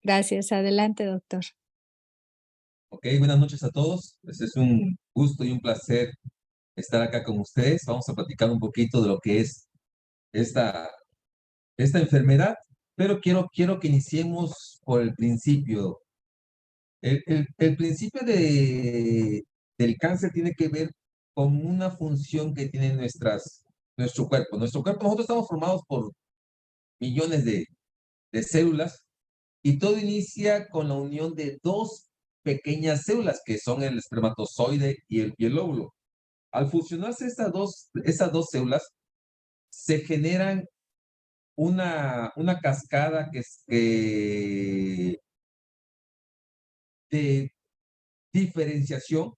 Gracias. Adelante, doctor. Ok, buenas noches a todos. Pues es un gusto y un placer estar acá con ustedes. Vamos a platicar un poquito de lo que es esta, esta enfermedad, pero quiero que iniciemos por el principio. El principio del cáncer tiene que ver con una función que tiene nuestro cuerpo. Nuestro cuerpo, nosotros estamos formados por millones de células y todo inicia con la unión de dos pequeñas células que son el espermatozoide y el óvulo. Al fusionarse esas dos células, se generan una cascada de diferenciación,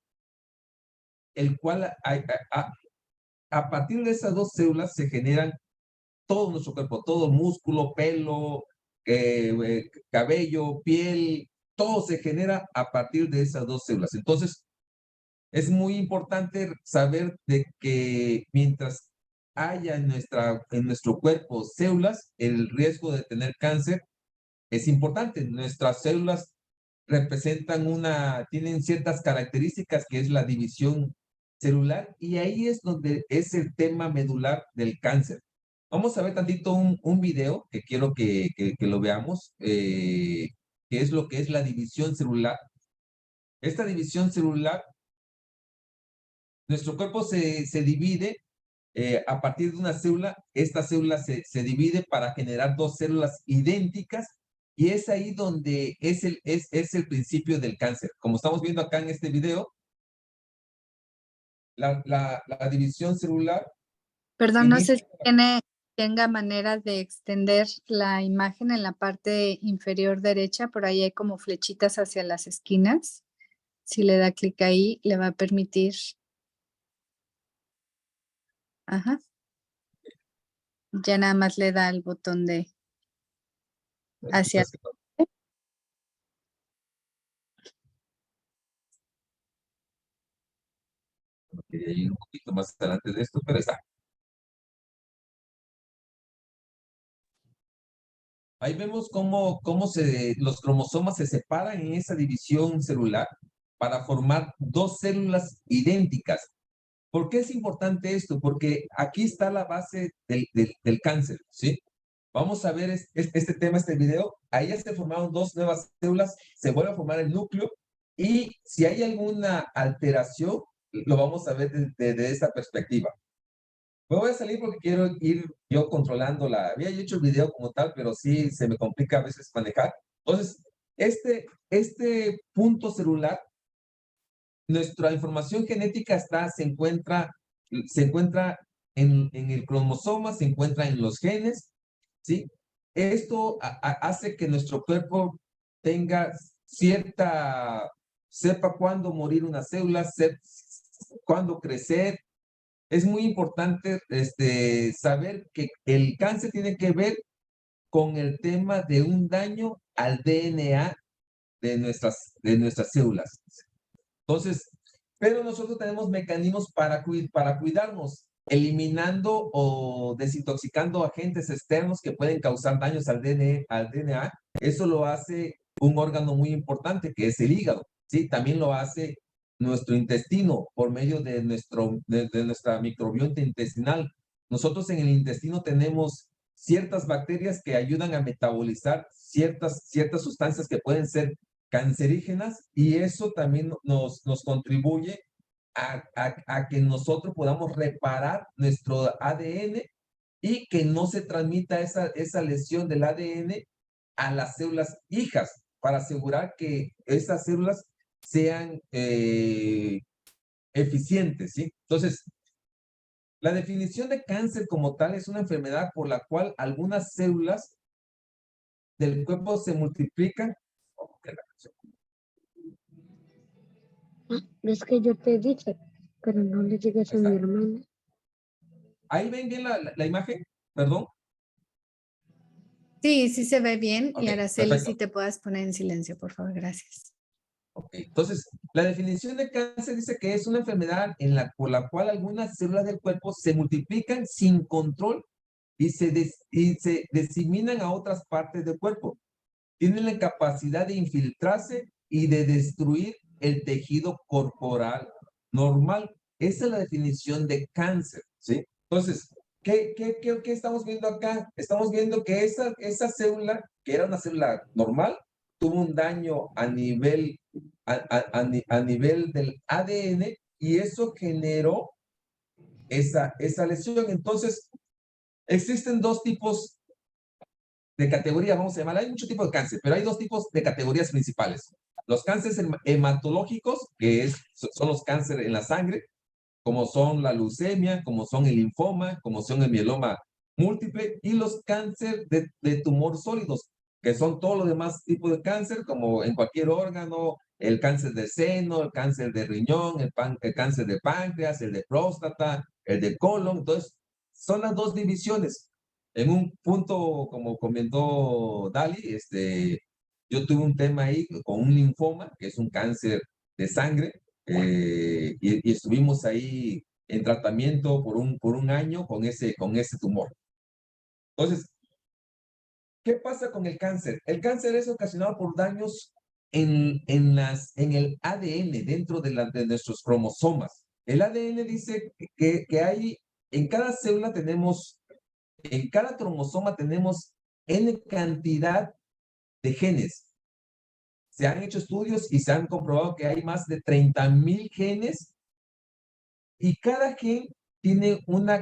el cual a partir de esas dos células se generan todo nuestro cuerpo, todo músculo, pelo, cabello, piel, todo se genera a partir de esas dos células. Entonces, es muy importante saber de que mientras haya en nuestro cuerpo células, el riesgo de tener cáncer es importante. Nuestras células tienen ciertas características que es la división celular y ahí es donde es el tema medular del cáncer. Vamos a ver tantito un video que quiero que lo veamos, que es lo que es la división celular. Esta división celular, nuestro cuerpo se divide a partir de una célula. Esta célula se divide para generar dos células idénticas y es ahí donde es el principio del cáncer. Como estamos viendo acá en este video, la división celular Perdón, no sé inicia. si tenga manera de extender la imagen en la parte inferior derecha, por ahí hay como flechitas hacia las esquinas. Si le da clic ahí, le va a permitir. Ajá. Ya nada más le da el botón de hacia. Quería ir un poquito más adelante de esto, pero ahí está. Ahí vemos cómo los cromosomas se separan en esa división celular para formar dos células idénticas. ¿Por qué es importante esto? Porque aquí está la base del cáncer, ¿sí? Vamos a ver este tema, este video. Ahí ya se formaron dos nuevas células, se vuelve a formar el núcleo y si hay alguna alteración, lo vamos a ver desde esta perspectiva. Me voy a salir porque quiero ir yo controlando había hecho el video como tal, pero sí se me complica a veces manejar. Entonces, este punto celular, nuestra información genética se encuentra en el cromosoma, se encuentra en los genes, ¿sí? Esto hace que nuestro cuerpo tenga sepa cuándo morir una célula, cuándo crecer. Es muy importante saber que el cáncer tiene que ver con el tema de un daño al DNA de nuestras células. Entonces, pero nosotros tenemos mecanismos para cuidarnos, eliminando o desintoxicando agentes externos que pueden causar daños al DNA. Eso lo hace un órgano muy importante, que es el hígado, ¿sí? También lo hace nuestro intestino por medio de nuestra microbiota intestinal. Nosotros en el intestino tenemos ciertas bacterias que ayudan a metabolizar ciertas sustancias que pueden ser cancerígenas y eso también nos contribuye a que nosotros podamos reparar nuestro ADN y que no se transmita esa lesión del ADN a las células hijas para asegurar que esas células sean eficientes, ¿sí? Entonces, la definición de cáncer como tal es una enfermedad por la cual algunas células del cuerpo se multiplican. Es que yo te dije, pero no le digas a mi hermana. ¿Ahí ven bien la imagen? Perdón. Sí, sí se ve bien. Ok, Y Araceli, perfecto. si te puedas poner en silencio, por favor, gracias. Ok, entonces, la definición de cáncer dice que es una enfermedad por la cual algunas células del cuerpo se multiplican sin control y se diseminan a otras partes del cuerpo. tienen la capacidad de infiltrarse y de destruir el tejido corporal normal. Esa es la definición de cáncer, ¿sí? Entonces, ¿qué estamos viendo acá? Estamos viendo que esa célula, que era una célula normal, tuvo un daño a nivel del ADN y eso generó esa lesión. Entonces, existen dos tipos de categoría, vamos a llamar, hay muchos tipos de cáncer, pero hay dos tipos de categorías principales. Los cánceres hematológicos, que son los cánceres en la sangre, como son la leucemia, como son el linfoma, como son el mieloma múltiple, y los cánceres de tumor sólidos, que son todos los demás tipos de cáncer, como en cualquier órgano, el cáncer de seno, el cáncer de riñón, el cáncer de páncreas, el de próstata, el de colon. Entonces, son las dos divisiones. En un punto, como comentó Dali, yo tuve un tema ahí con un linfoma, que es un cáncer de sangre, y estuvimos ahí en tratamiento por un año con ese tumor. Entonces, ¿qué pasa con el cáncer? El cáncer es ocasionado por daños en el ADN, dentro de nuestros cromosomas. El ADN dice que hay, en cada célula tenemos, en cada cromosoma tenemos N cantidad de genes. Se han hecho estudios y se han comprobado que hay más de 30,000 genes y cada gen tiene una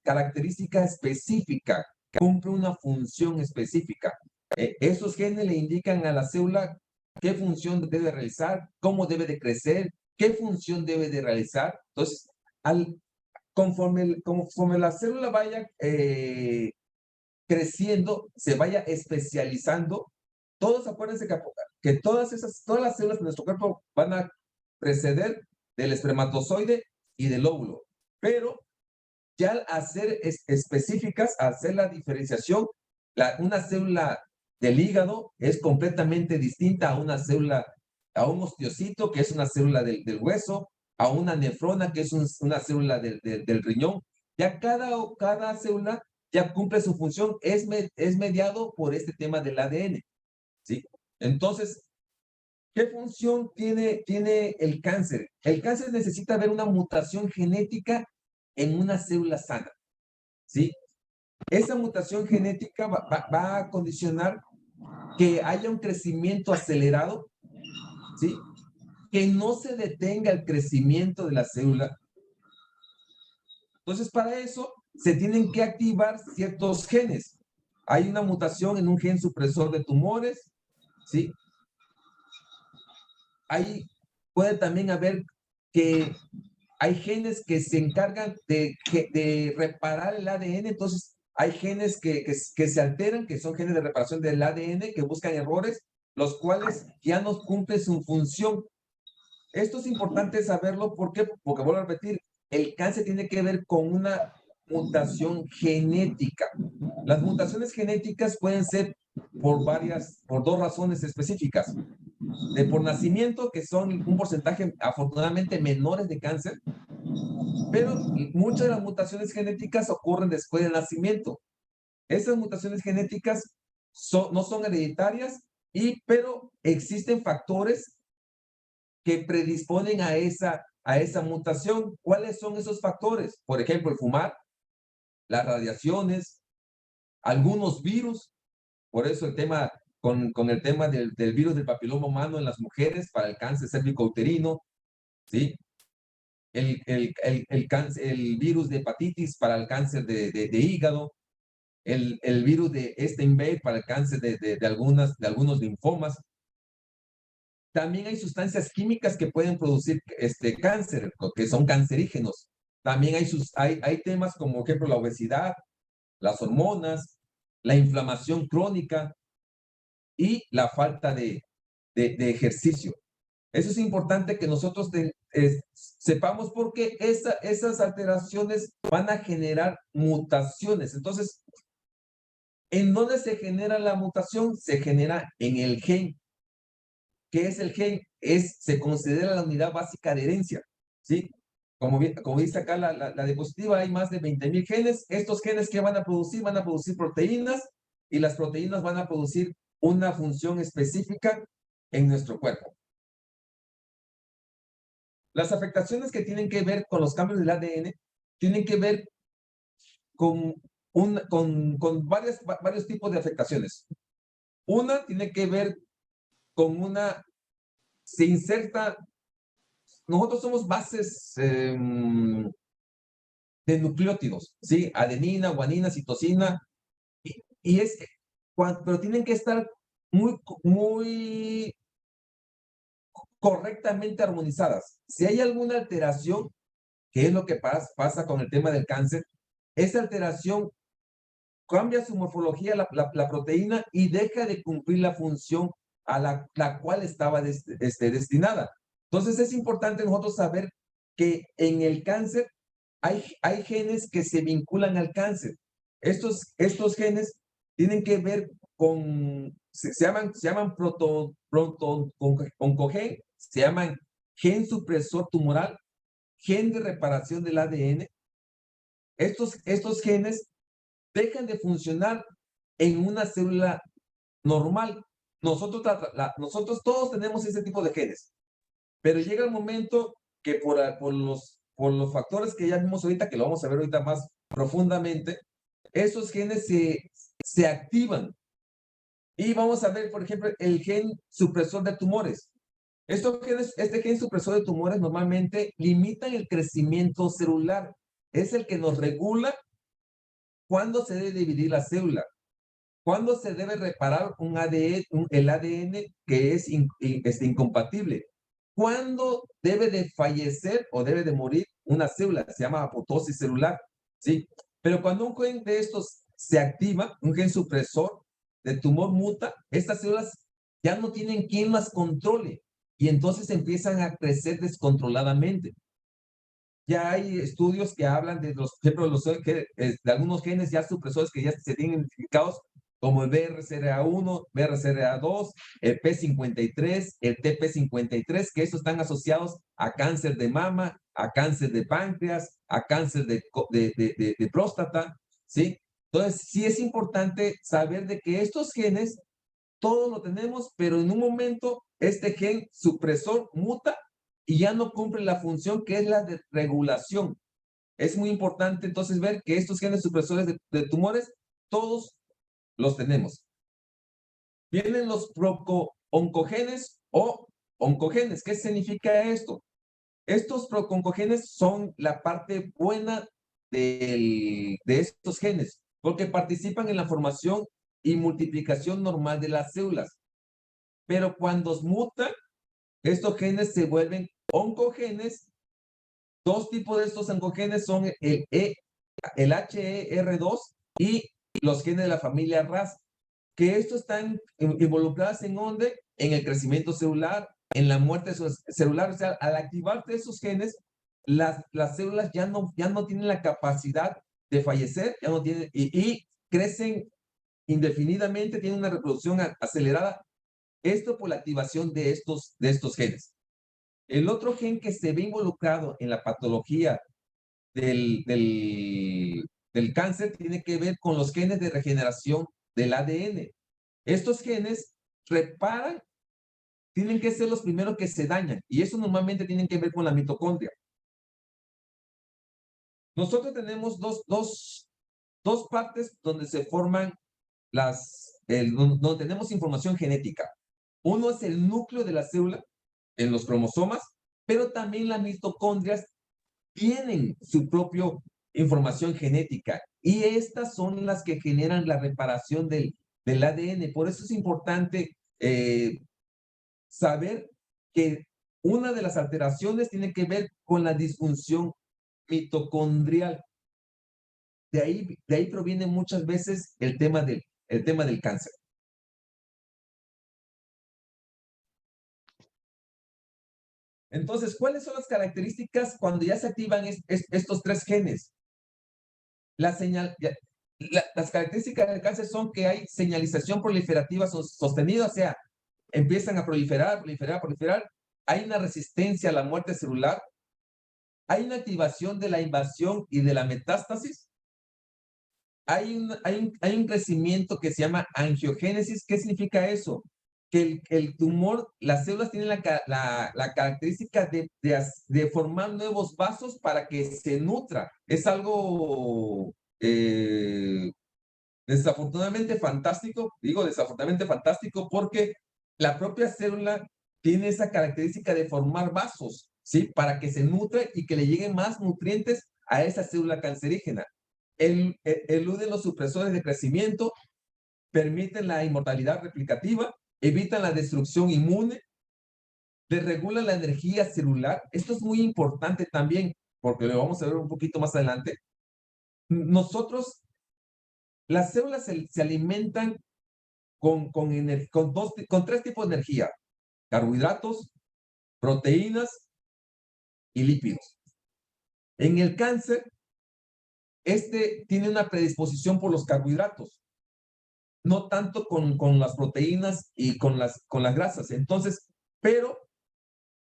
característica específica, cumple una función específica. Esos genes le indican a la célula qué función debe realizar, cómo debe de crecer, qué función debe de realizar. Entonces, conforme la célula vaya creciendo, se vaya especializando, todos acuérdense que todas las células de nuestro cuerpo van a preceder del espermatozoide y del óvulo, pero ya al hacer específicas, al hacer la diferenciación, una célula del hígado es completamente distinta a una célula, a un osteocito, que es una célula del hueso, a una nefrona, que es una célula del riñón. Ya cada célula ya cumple su función, es mediado por este tema del ADN, ¿sí? Entonces, ¿qué función tiene el cáncer? El cáncer necesita ver una mutación genética en una célula sana, ¿sí? Esa mutación genética va a condicionar que haya un crecimiento acelerado, ¿sí? Que no se detenga el crecimiento de la célula. Entonces, para eso se tienen que activar ciertos genes. Hay una mutación en un gen supresor de tumores, ¿sí? Puede también haber que hay genes que se encargan de reparar el ADN, entonces hay genes que se alteran, que son genes de reparación del ADN, que buscan errores, los cuales ya no cumplen su función. Esto es importante saberlo, ¿por qué? Porque vuelvo a repetir, el cáncer tiene que ver con una mutación genética. Las mutaciones genéticas pueden ser por dos razones específicas. Por nacimiento, que son un porcentaje afortunadamente menores de cáncer, pero muchas de las mutaciones genéticas ocurren después del nacimiento. Esas mutaciones genéticas no son hereditarias, pero existen factores que predisponen a esa mutación. ¿Cuáles son esos factores? Por ejemplo, el fumar, las radiaciones, algunos virus. Por eso el tema con el tema del virus del papiloma humano en las mujeres para el cáncer cérvico-uterino, ¿sí? El virus de hepatitis para el cáncer de hígado, el virus de Epstein-Barr para el cáncer de algunos linfomas. También hay sustancias químicas que pueden producir cáncer, que son cancerígenos. También hay temas como, por ejemplo, la obesidad, las hormonas, la inflamación crónica y la falta de ejercicio. Eso es importante que nosotros sepamos, porque esas alteraciones van a generar mutaciones. Entonces, ¿en dónde se genera la mutación? Se genera en el gen. ¿Qué es el gen? Se considera la unidad básica de herencia, ¿sí? Como dice acá la diapositiva, hay más de 20,000 genes. Estos genes, ¿qué van a producir? Van a producir proteínas, y las proteínas van a producir una función específica en nuestro cuerpo. Las afectaciones que tienen que ver con los cambios del ADN tienen que ver con varios tipos de afectaciones. Una tiene que ver con se inserta, nosotros somos bases de nucleótidos, ¿sí? Adenina, guanina, citosina, pero tienen que estar muy correctamente armonizadas. Si hay alguna alteración, que es lo que pasa con el tema del cáncer, esa alteración cambia su morfología, la proteína, y deja de cumplir la función a la cual estaba destinada. Entonces es importante nosotros saber que en el cáncer hay genes que se vinculan al cáncer. Estos genes tienen que ver se llaman proto-oncogen, se llaman gen supresor tumoral, gen de reparación del ADN. Estos genes dejan de funcionar en una célula normal. Nosotros todos tenemos ese tipo de genes, pero llega el momento que por los factores que ya vimos ahorita, que lo vamos a ver ahorita más profundamente, esos genes se activan. Y vamos a ver, por ejemplo, el gen supresor de tumores. Este gen supresor de tumores normalmente limitan el crecimiento celular. Es el que nos regula cuándo se debe dividir la célula, cuándo se debe reparar el ADN que es incompatible, cuándo debe de fallecer o debe de morir una célula, se llama apoptosis celular, ¿sí? Pero cuando un gen de estos se activa, un gen supresor de tumor muta, estas células ya no tienen quien las controle y entonces empiezan a crecer descontroladamente. Ya hay estudios que hablan de de algunos genes ya supresores que ya se tienen identificados como el BRCA1, BRCA2, el P53, el TP53, que estos están asociados a cáncer de mama, a cáncer de páncreas, a cáncer de próstata, ¿sí? Entonces, sí es importante saber de que estos genes, todos lo tenemos, pero en un momento este gen supresor muta y ya no cumple la función que es la de regulación. Es muy importante entonces ver que estos genes supresores de tumores, todos los tenemos. Vienen los prooncogenes o oncogenes. ¿Qué significa esto? Estos prooncogenes son la parte buena de estos genes, porque participan en la formación y multiplicación normal de las células. Pero cuando mutan, estos genes se vuelven oncogenes. Dos tipos de estos oncogenes son el HER2 y los genes de la familia RAS, que estos están involucrados en ¿dónde? En el crecimiento celular, en la muerte celular. O sea, al activarse esos genes, las células ya no tienen la capacidad de fallecer, ya no tienen, y crecen indefinidamente, tienen una reproducción acelerada. Esto por la activación de estos genes. El otro gen que se ve involucrado en la patología del cáncer tiene que ver con los genes de regeneración del ADN. Estos genes reparan, tienen que ser los primeros que se dañan, y eso normalmente tienen que ver con la mitocondria. Nosotros tenemos dos partes donde se forman donde tenemos información genética. Uno es el núcleo de la célula, en los cromosomas, pero también las mitocondrias tienen su propia información genética, y estas son las que generan la reparación del ADN. Por eso es importante saber que una de las alteraciones tiene que ver con la disfunción mitocondrial. De ahí proviene muchas veces el tema del cáncer. Entonces, ¿cuáles son las características cuando ya se activan estos tres genes? Las características del cáncer son que hay señalización proliferativa sostenida, o sea, empiezan a proliferar. Hay una resistencia a la muerte celular. Hay una activación de la invasión y de la metástasis. hay un crecimiento que se llama angiogénesis. ¿Qué significa eso? Que el tumor, las células tienen la característica de formar nuevos vasos para que se nutra. Es algo desafortunadamente fantástico. Digo desafortunadamente fantástico porque la propia célula tiene esa característica de formar vasos, ¿sí? Para que se nutre y que le lleguen más nutrientes a esa célula cancerígena. Eluden los supresores de crecimiento, permiten la inmortalidad replicativa, evitan la destrucción inmune, desregulan la energía celular. Esto es muy importante también, porque lo vamos a ver un poquito más adelante. Nosotros, las células se alimentan con tres tipos de energía: carbohidratos, proteínas y lípidos. En el cáncer, tiene una predisposición por los carbohidratos, no tanto con las proteínas y con las grasas. Entonces, pero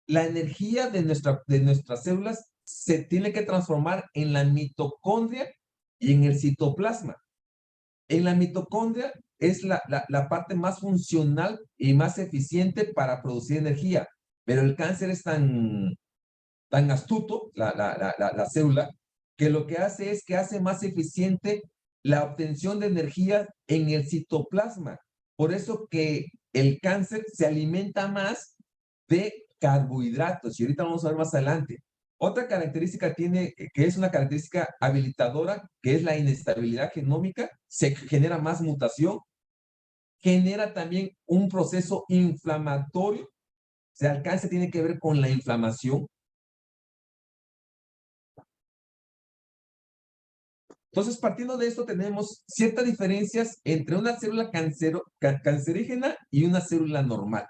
la energía de nuestras células se tiene que transformar en la mitocondria y en el citoplasma. En la mitocondria es la parte más funcional y más eficiente para producir energía, pero el cáncer es tan astuto, la célula, que lo que hace es que hace más eficiente la obtención de energía en el citoplasma. Por eso que el cáncer se alimenta más de carbohidratos, y ahorita vamos a ver más adelante. Otra característica tiene, que es una característica habilitadora, que es la inestabilidad genómica. Se genera más mutación, genera también un proceso inflamatorio. O sea, el cáncer tiene que ver con la inflamación. Entonces, partiendo de esto, tenemos ciertas diferencias entre una célula cancerígena y una célula normal.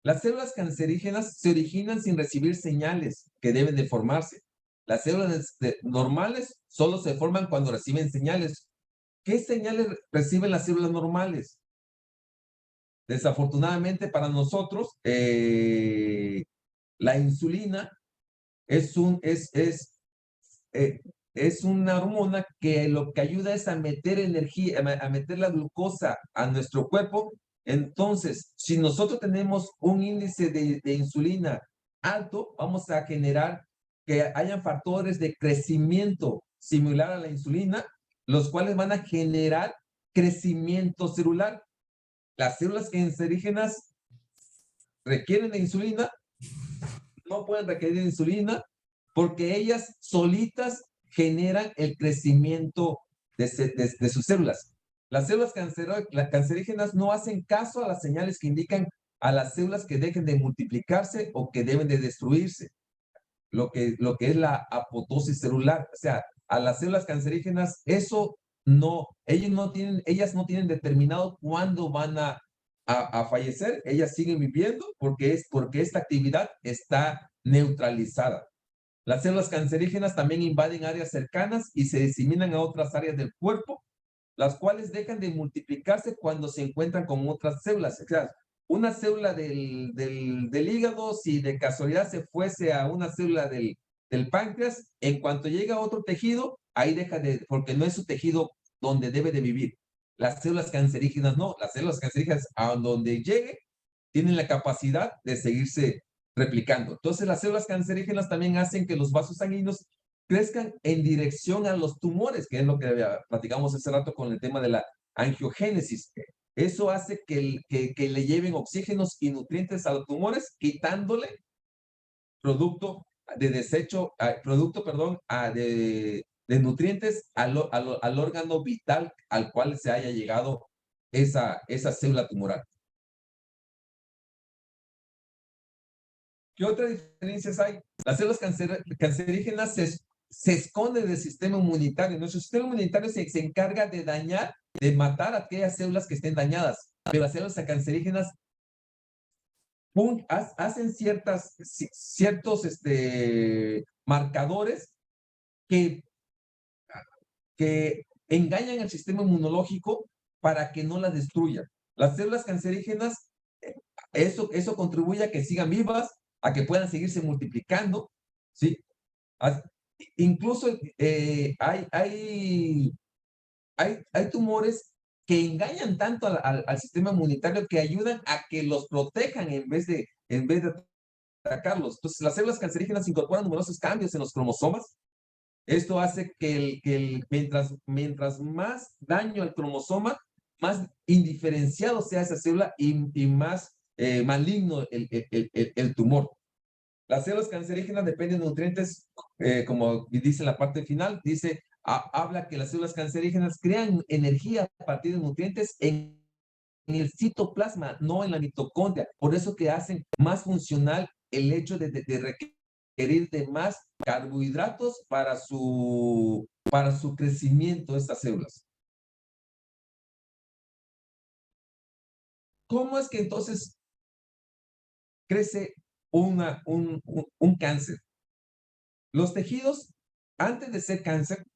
Las células cancerígenas se originan sin recibir señales que deben de formarse. Las células normales solo se forman cuando reciben señales. ¿Qué señales reciben las células normales? Desafortunadamente para nosotros, la insulina es una hormona que lo que ayuda es a meter energía, a meter la glucosa a nuestro cuerpo. Entonces, si nosotros tenemos un índice de insulina alto, vamos a generar que hayan factores de crecimiento similar a la insulina, los cuales van a generar crecimiento celular. Las células cancerígenas requieren de insulina, no pueden requerir de insulina, porque ellas solitas generan el crecimiento de sus células. Las células cancerígenas no hacen caso a las señales que indican a las células que dejen de multiplicarse o que deben de destruirse, lo que es la apoptosis celular. O sea, a las células cancerígenas, eso no, ellas no tienen determinado cuándo van a fallecer. Ellas siguen viviendo porque esta actividad está neutralizada. Las células cancerígenas también invaden áreas cercanas y se diseminan a otras áreas del cuerpo, las cuales dejan de multiplicarse cuando se encuentran con otras células. O sea, una célula del hígado, si de casualidad se fuese a una célula del páncreas, en cuanto llega a otro tejido, ahí deja porque no es su tejido donde debe de vivir. Las células cancerígenas no. Las células cancerígenas, a donde llegue, tienen la capacidad de seguirse replicando. Entonces, las células cancerígenas también hacen que los vasos sanguíneos crezcan en dirección a los tumores, que es lo que platicamos hace rato con el tema de la angiogénesis. Eso hace que le lleven oxígenos y nutrientes a los tumores, quitándole producto de desecho, de nutrientes al órgano vital al cual se haya llegado esa célula tumoral. ¿Qué otras diferencias hay? Las células cancerígenas se esconden del sistema inmunitario. Nuestro sistema inmunitario se encarga de dañar, de matar a aquellas células que estén dañadas. Pero las células cancerígenas hacen ciertos marcadores que engañan al sistema inmunológico para que no las destruya. Las células cancerígenas, eso contribuye a que sigan vivas, a que puedan seguirse multiplicando, ¿sí? Incluso hay hay tumores que engañan tanto al sistema inmunitario que ayudan a que los protejan en vez de atacarlos. Entonces, las células cancerígenas incorporan numerosos cambios en los cromosomas. Esto hace que mientras más daño al cromosoma, más indiferenciado sea esa célula y más maligno el tumor. Las células cancerígenas dependen de nutrientes, como dice en la parte final, habla que las células cancerígenas crean energía a partir de nutrientes en el citoplasma, no en la mitocondria. Por eso que hacen más funcional el hecho de requerir de más carbohidratos para su crecimiento de estas células. ¿Cómo es que entonces crece un cáncer? Los tejidos, antes de ser cáncer,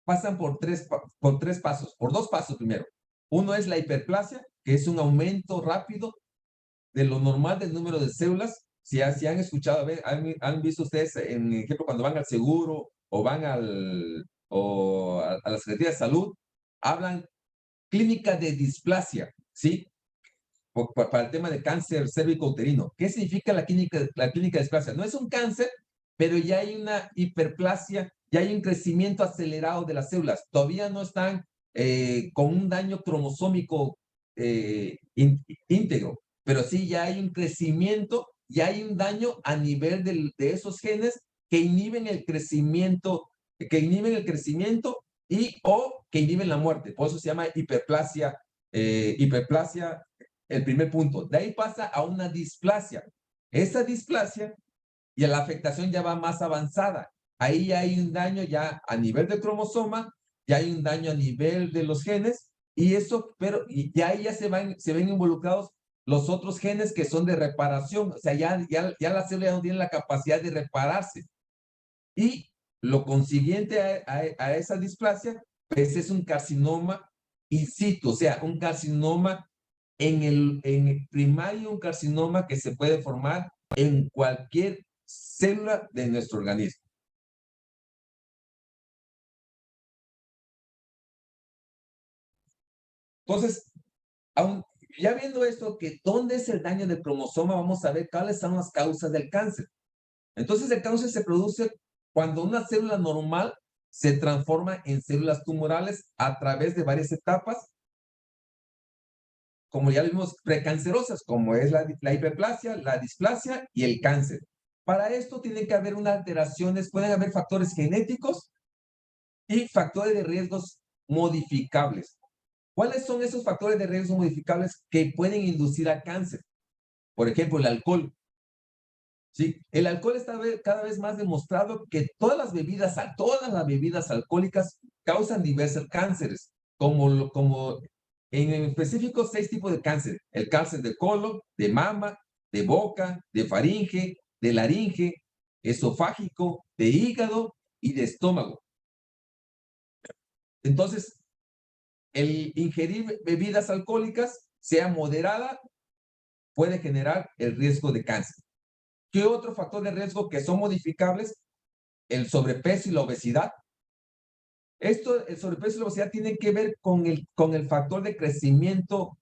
pasan por tres pasos, por dos pasos primero. Uno es la hiperplasia, que es un aumento rápido de lo normal del número de células. Si han escuchado, han visto ustedes, en ejemplo, cuando van al seguro o van a la Secretaría de Salud, hablan clínica de displasia, ¿sí? Para el tema de cáncer cérvico-uterino. ¿Qué significa la clínica de displasia? No es un cáncer, pero ya hay una hiperplasia, ya hay un crecimiento acelerado de las células. Todavía no están con un daño cromosómico íntegro, pero sí ya hay un crecimiento, ya hay un daño a nivel de esos genes que inhiben el crecimiento o que inhiben la muerte. Por eso se llama hiperplasia, el primer punto. De ahí pasa a una displasia. Esa displasia y la afectación ya va más avanzada. Ahí ya hay un daño ya a nivel del cromosoma, ya hay un daño a nivel de los genes, y ahí ya se ven involucrados los otros genes que son de reparación. O sea, ya la célula no tiene la capacidad de repararse. Y lo consiguiente a esa displasia, pues es un carcinoma in situ, o sea, un carcinoma en el primario, un carcinoma que se puede formar en cualquier célula de nuestro organismo. Entonces, ya viendo esto, que dónde es el daño del cromosoma, vamos a ver cuáles son las causas del cáncer. Entonces, el cáncer se produce cuando una célula normal se transforma en células tumorales a través de varias etapas, como ya vimos, precancerosas, como es la hiperplasia, la displasia y el cáncer. Para esto tiene que haber unas alteraciones, pueden haber factores genéticos y factores de riesgos modificables. ¿Cuáles son esos factores de riesgo modificables que pueden inducir a cáncer? Por ejemplo, el alcohol. ¿Sí? El alcohol está cada vez más demostrado que todas las bebidas alcohólicas causan diversos cánceres, como en específico 6 tipos de cáncer. El cáncer de colon, de mama, de boca, de faringe, de laringe, esofágico, de hígado y de estómago. Entonces, el ingerir bebidas alcohólicas, sea moderada, puede generar el riesgo de cáncer. ¿Qué otro factor de riesgo que son modificables? El sobrepeso y la obesidad. El sobrepeso y la obesidad tienen que ver con el factor de crecimiento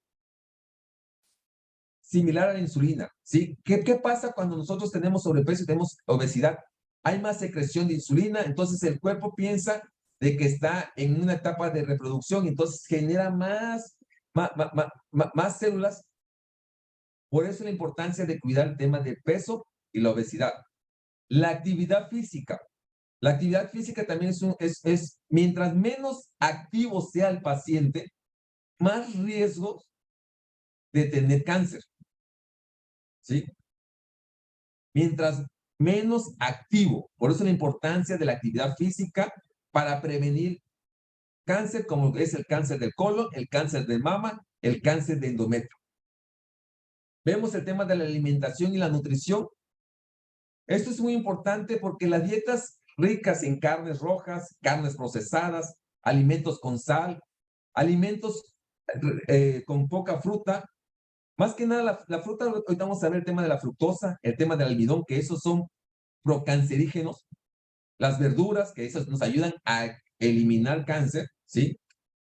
similar a la insulina, ¿sí? ¿Qué pasa cuando nosotros tenemos sobrepeso y tenemos obesidad? Hay más secreción de insulina, entonces el cuerpo piensa de que está en una etapa de reproducción, entonces genera más células. Por eso la importancia de cuidar el tema del peso y la obesidad. La actividad física. La actividad física también es mientras menos activo sea el paciente, más riesgos de tener cáncer. ¿Sí? Mientras menos activo. Por eso la importancia de la actividad física para prevenir cáncer, como es el cáncer del colon, el cáncer de mama, el cáncer de endometrio. Vemos el tema de la alimentación y la nutrición. Esto es muy importante porque las dietas ricas en carnes rojas, carnes procesadas, alimentos con sal, alimentos con poca fruta. Más que nada, la fruta, ahorita vamos a ver el tema de la fructosa, el tema del almidón, que esos son procancerígenos. Las verduras, que esas nos ayudan a eliminar cáncer, ¿sí?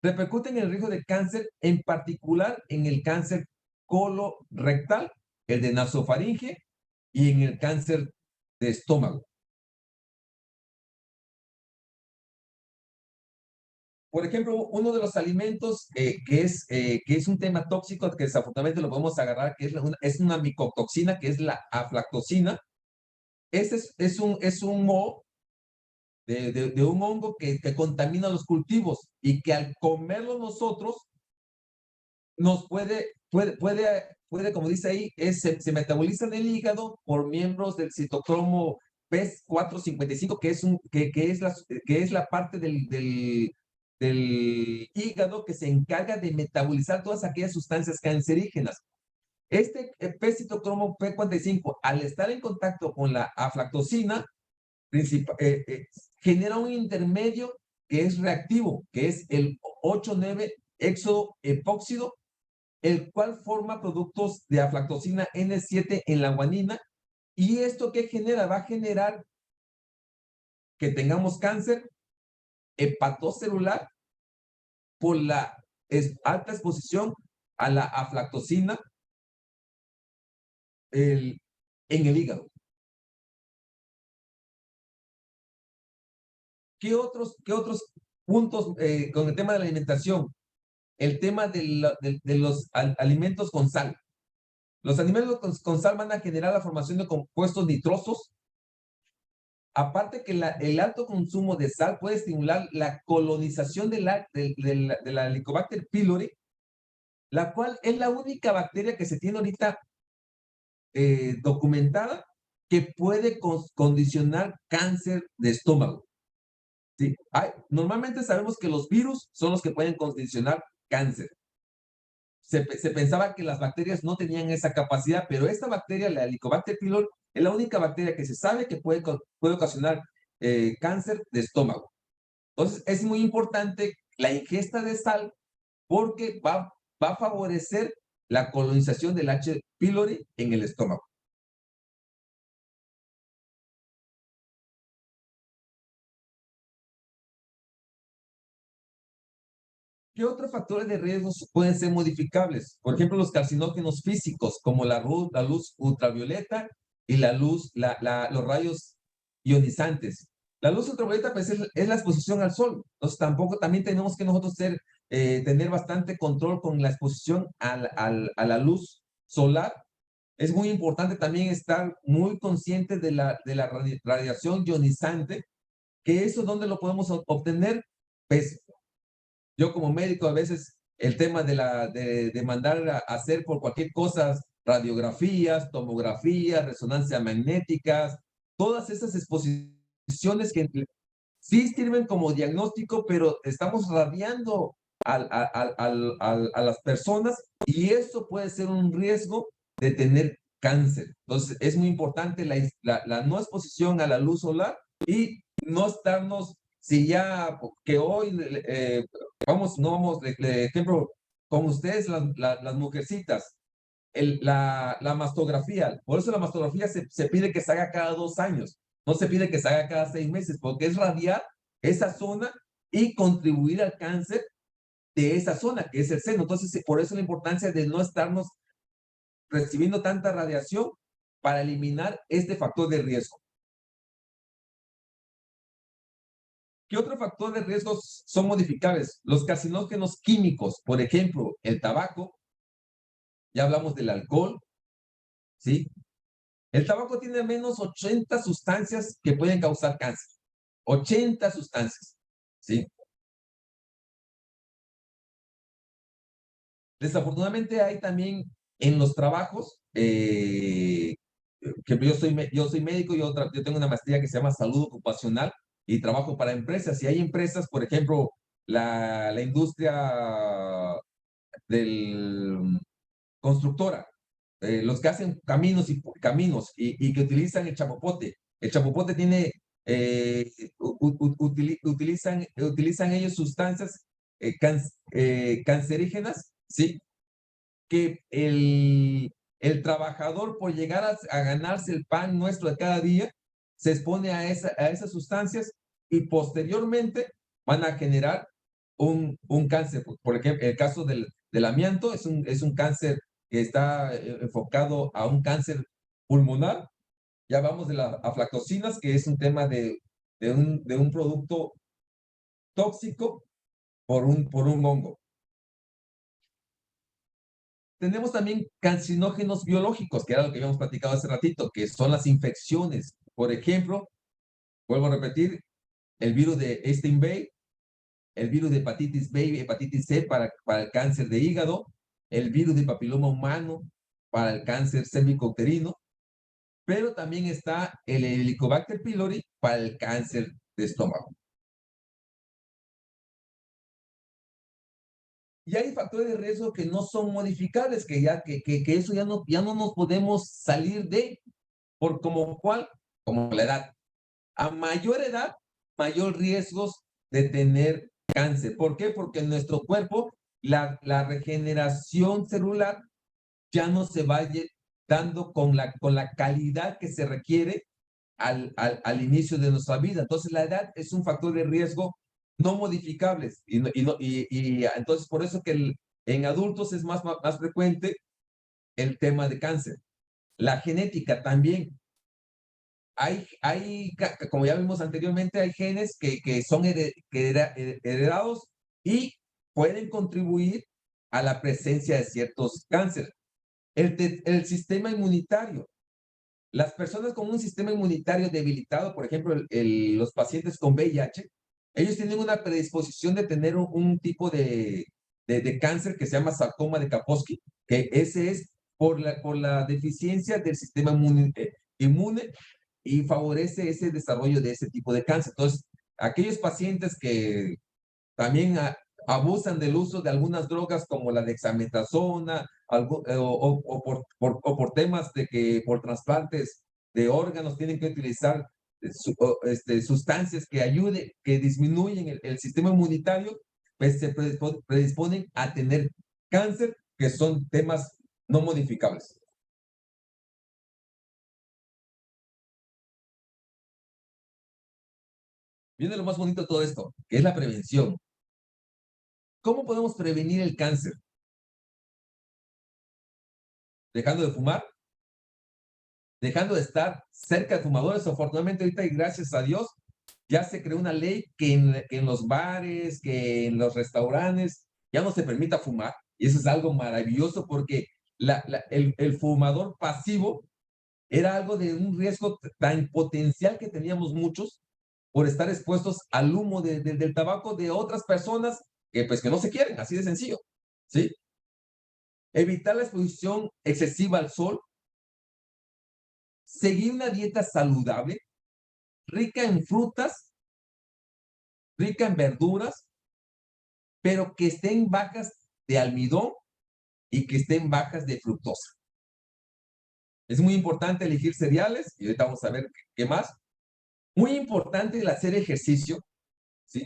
repercuten en el riesgo de cáncer, en particular en el cáncer colorectal, el de nasofaringe y en el cáncer de estómago. Por ejemplo, uno de los alimentos que es un tema tóxico, que desafortunadamente lo podemos agarrar, que es una micotoxina, que es la aflatoxina. Este es un moho de un hongo que contamina los cultivos y que al comerlo nosotros nos puede, como dice ahí, se metaboliza en el hígado por miembros del citocromo P455, que es la parte del hígado que se encarga de metabolizar todas aquellas sustancias cancerígenas. Este P-citocromo P45, al estar en contacto con la aflatoxina, genera un intermedio que es reactivo, que es el 8,9 éxodo epóxido, el cual forma productos de aflatoxina N7 en la guanina. ¿Y esto qué genera? Va a generar que tengamos cáncer hepatocelular por la alta exposición a la aflatoxina en el hígado. ¿Qué otros puntos con el tema de la alimentación? El tema de los alimentos con sal. Los alimentos con sal van a generar la formación de compuestos nitrosos. Aparte que el alto consumo de sal puede estimular la colonización de la Helicobacter pylori, la cual es la única bacteria que se tiene ahorita documentada que puede condicionar cáncer de estómago. ¿Sí? Normalmente sabemos que los virus son los que pueden condicionar cáncer. Se pensaba que las bacterias no tenían esa capacidad, pero esta bacteria, la Helicobacter pylori, es la única bacteria que se sabe que puede ocasionar cáncer de estómago. Entonces, es muy importante la ingesta de sal porque va a favorecer la colonización del H. pylori en el estómago. ¿Qué otros factores de riesgo pueden ser modificables? Por ejemplo, los carcinógenos físicos, como la luz ultravioleta y los rayos ionizantes. La luz ultravioleta pues, es la exposición al sol. Entonces, también tenemos que nosotros tener bastante control con la exposición a la luz solar. Es muy importante también estar muy conscientes de la radiación ionizante, que eso, ¿dónde lo podemos obtener? Pues, yo como médico a veces el tema de mandar a hacer por cualquier cosa, radiografías, tomografías, resonancia magnéticas, todas esas exposiciones que sí sirven como diagnóstico, pero estamos radiando a las personas y eso puede ser un riesgo de tener cáncer. Entonces es muy importante la no exposición a la luz solar y no estarnos, si ya que hoy de ejemplo, con ustedes, las mujercitas, la mastografía. Por eso la mastografía se pide que se haga cada 2 años. No se pide que se haga cada 6 meses, porque es radiar esa zona y contribuir al cáncer de esa zona, que es el seno. Entonces, por eso la importancia de no estarnos recibiendo tanta radiación para eliminar este factor de riesgo. ¿Qué otros factores de riesgo son modificables? Los carcinógenos químicos, por ejemplo, el tabaco, ya hablamos del alcohol, ¿sí? El tabaco tiene al menos 80 sustancias que pueden causar cáncer. 80 sustancias, ¿sí? Desafortunadamente hay también en los trabajos, que yo soy médico, yo tengo una maestría que se llama salud ocupacional y trabajo para empresas. Y hay empresas, por ejemplo, la industria del constructora, los que hacen caminos y que utilizan el chapopote. El chapopote tiene, utilizan ellos sustancias cancerígenas, ¿sí? Que el trabajador, por llegar a ganarse el pan nuestro de cada día, se expone a esas sustancias y posteriormente van a generar un cáncer. Por ejemplo, el caso del amianto es un cáncer que está enfocado a un cáncer pulmonar. Ya vamos de las aflatoxinas, que es un tema de un producto tóxico por un hongo. Tenemos también carcinógenos biológicos, que era lo que habíamos platicado hace ratito, que son las infecciones. Por ejemplo, vuelvo a repetir, el virus de Epstein-Barr, el virus de hepatitis B y hepatitis C para el cáncer de hígado, el virus de papiloma humano para el cáncer cérvico-uterino, pero también está el Helicobacter pylori para el cáncer de estómago. Y hay factores de riesgo que no son modificables, que eso ya no nos podemos salir de, como la edad. A mayor edad, mayor riesgos de tener cáncer. ¿Por qué? Porque en nuestro cuerpo la regeneración celular ya no se va dando con la calidad que se requiere al inicio de nuestra vida. Entonces, la edad es un factor de riesgo no modificables. Y entonces, por eso que en adultos es más frecuente el tema de cáncer. La genética también. Como ya vimos anteriormente, hay genes que son heredados y pueden contribuir a la presencia de ciertos cánceres. El sistema inmunitario. Las personas con un sistema inmunitario debilitado, por ejemplo, los pacientes con VIH, ellos tienen una predisposición de tener un tipo de cáncer que se llama sarcoma de Kaposi, que ese es por la deficiencia del sistema inmune y favorece ese desarrollo de ese tipo de cáncer. Entonces, aquellos pacientes que también abusan del uso de algunas drogas como la dexametasona o por temas de que por trasplantes de órganos tienen que utilizar sustancias que disminuyen el sistema inmunitario, pues se predisponen a tener cáncer, que son temas no modificables. Viene lo más bonito de todo esto, que es la prevención. ¿Cómo podemos prevenir el cáncer? Dejando de fumar, dejando de estar cerca de fumadores. Afortunadamente ahorita, y gracias a Dios, ya se creó una ley que en los bares, que en los restaurantes, ya no se permita fumar. Y eso es algo maravilloso porque el fumador pasivo era algo de un riesgo tan potencial que teníamos muchos por estar expuestos al humo del tabaco de otras personas que no se quieren, así de sencillo, ¿sí? Evitar la exposición excesiva al sol, seguir una dieta saludable, rica en frutas, rica en verduras, pero que estén bajas de almidón y que estén bajas de fructosa. Es muy importante elegir cereales, y ahorita vamos a ver qué más. Muy importante el hacer ejercicio, ¿sí?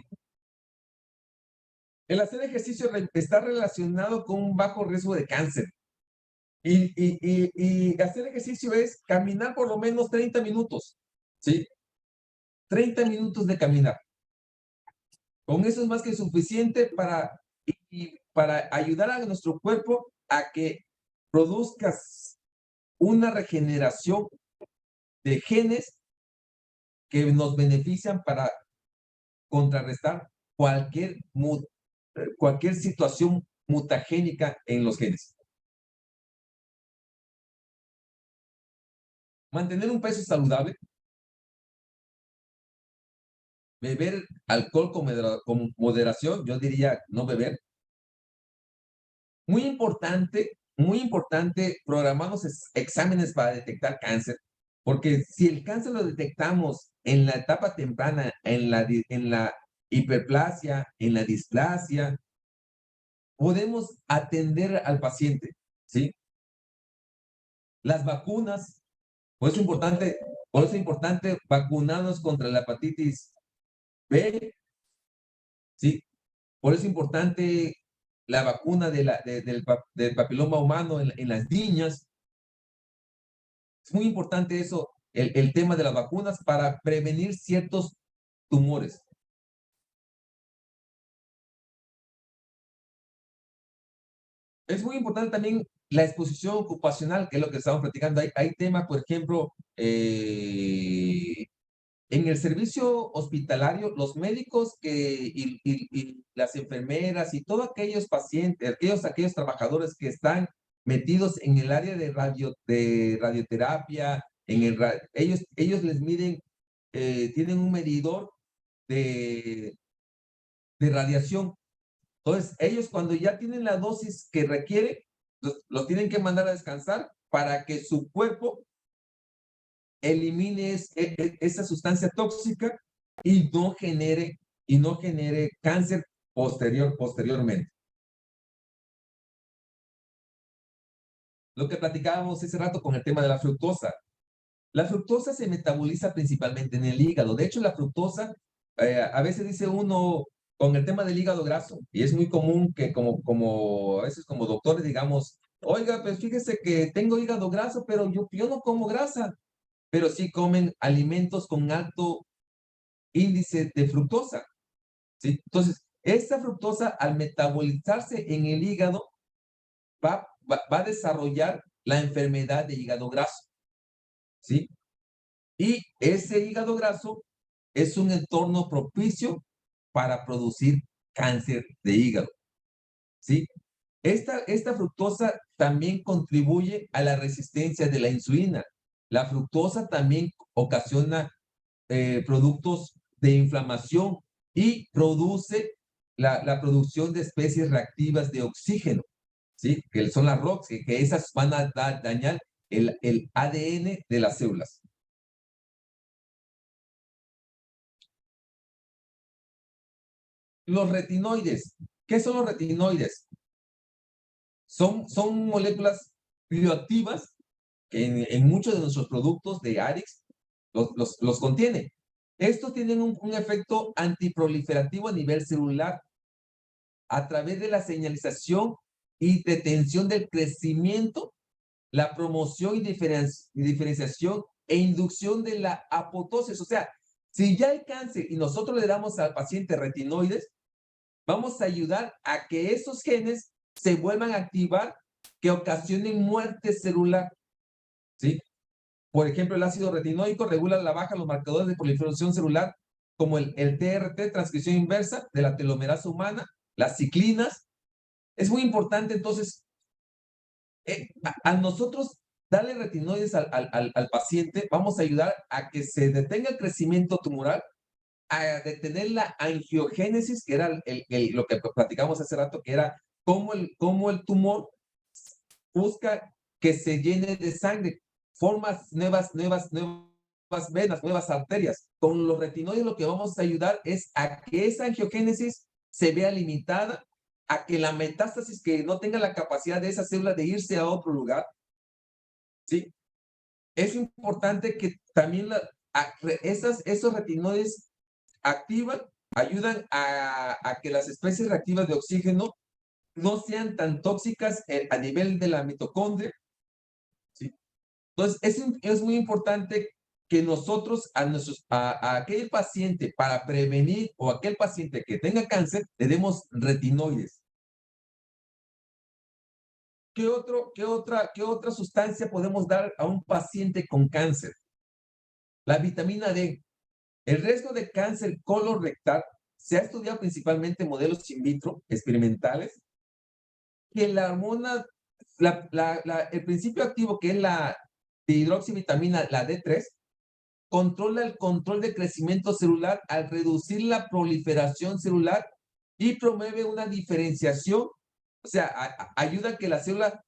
El hacer ejercicio está relacionado con un bajo riesgo de cáncer. Y hacer ejercicio es caminar por lo menos 30 minutos, ¿sí? 30 minutos de caminar. Con eso es más que suficiente para ayudar a nuestro cuerpo a que produzcas una regeneración de genes que nos benefician para contrarrestar cualquier situación mutagénica en los genes. Mantener un peso saludable, beber alcohol con moderación, yo diría no beber. Muy importante programarnos exámenes para detectar cáncer, porque si el cáncer lo detectamos en la etapa temprana, en la hiperplasia, en la displasia, podemos atender al paciente, ¿sí? Las vacunas, por eso es importante vacunarnos contra la hepatitis B, ¿sí? Por eso es importante la vacuna del papiloma humano en las niñas. Es muy importante eso, el tema de las vacunas para prevenir ciertos tumores. Es muy importante también la exposición ocupacional, que es lo que estamos platicando. Hay temas, por ejemplo, en el servicio hospitalario, los médicos y las enfermeras y todos aquellos pacientes, aquellos trabajadores que están metidos en el área de radioterapia, ellos les miden, tienen un medidor de, de radiación. Entonces, ellos cuando ya tienen la dosis que requieren, los tienen que mandar a descansar para que su cuerpo elimine esa sustancia tóxica y no genere cáncer posteriormente. Lo que platicábamos ese rato con el tema de la fructosa. La fructosa se metaboliza principalmente en el hígado. De hecho, la fructosa, a veces dice uno con el tema del hígado graso, y es muy común que a veces como doctores digamos, oiga, pues fíjese que tengo hígado graso, pero yo no como grasa, pero sí comen alimentos con alto índice de fructosa, ¿sí? Entonces, esta fructosa al metabolizarse en el hígado va a desarrollar la enfermedad de hígado graso, ¿sí? Y ese hígado graso es un entorno propicio para producir cáncer de hígado, ¿sí? Esta fructosa también contribuye a la resistencia de la insulina. La fructosa también ocasiona productos de inflamación y produce la producción de especies reactivas de oxígeno, ¿sí? Que son las ROX, que esas van a dañar el ADN de las células. Los retinoides. ¿Qué son los retinoides? Son moléculas bioactivas que en muchos de nuestros productos de Arix los contiene. Estos tienen un efecto antiproliferativo a nivel celular a través de la señalización y detención del crecimiento, la promoción y diferenciación e inducción de la apoptosis. O sea, si ya hay cáncer y nosotros le damos al paciente retinoides, vamos a ayudar a que esos genes se vuelvan a activar que ocasionen muerte celular, ¿sí? Por ejemplo, el ácido retinoico regula la baja de los marcadores de proliferación celular, como el TRT, transcripción inversa de la telomerasa humana, las ciclinas. Es muy importante, entonces, a nosotros darle retinoides al paciente, vamos a ayudar a que se detenga el crecimiento tumoral, a detener la angiogénesis, que era lo que platicamos hace rato, que era cómo el tumor busca que se llene de sangre, formas nuevas venas, nuevas arterias. Con los retinoides lo que vamos a ayudar es a que esa angiogénesis se vea limitada, a que la metástasis, que no tenga la capacidad de esa célula de irse a otro lugar, ¿sí? Es importante que también esos retinoides activan, ayudan a que las especies reactivas de oxígeno no sean tan tóxicas a nivel de la mitocondria, ¿sí? Entonces, es muy importante que nosotros a aquel paciente, para prevenir, o aquel paciente que tenga cáncer, le demos retinoides. ¿Qué otra sustancia podemos dar a un paciente con cáncer? La vitamina D. El riesgo de cáncer colorectal se ha estudiado principalmente en modelos in vitro experimentales, que la hormona, el principio activo, que es la hidroxivitamina, la D3, controla el control de crecimiento celular al reducir la proliferación celular y promueve una diferenciación, o sea, ayuda a que la célula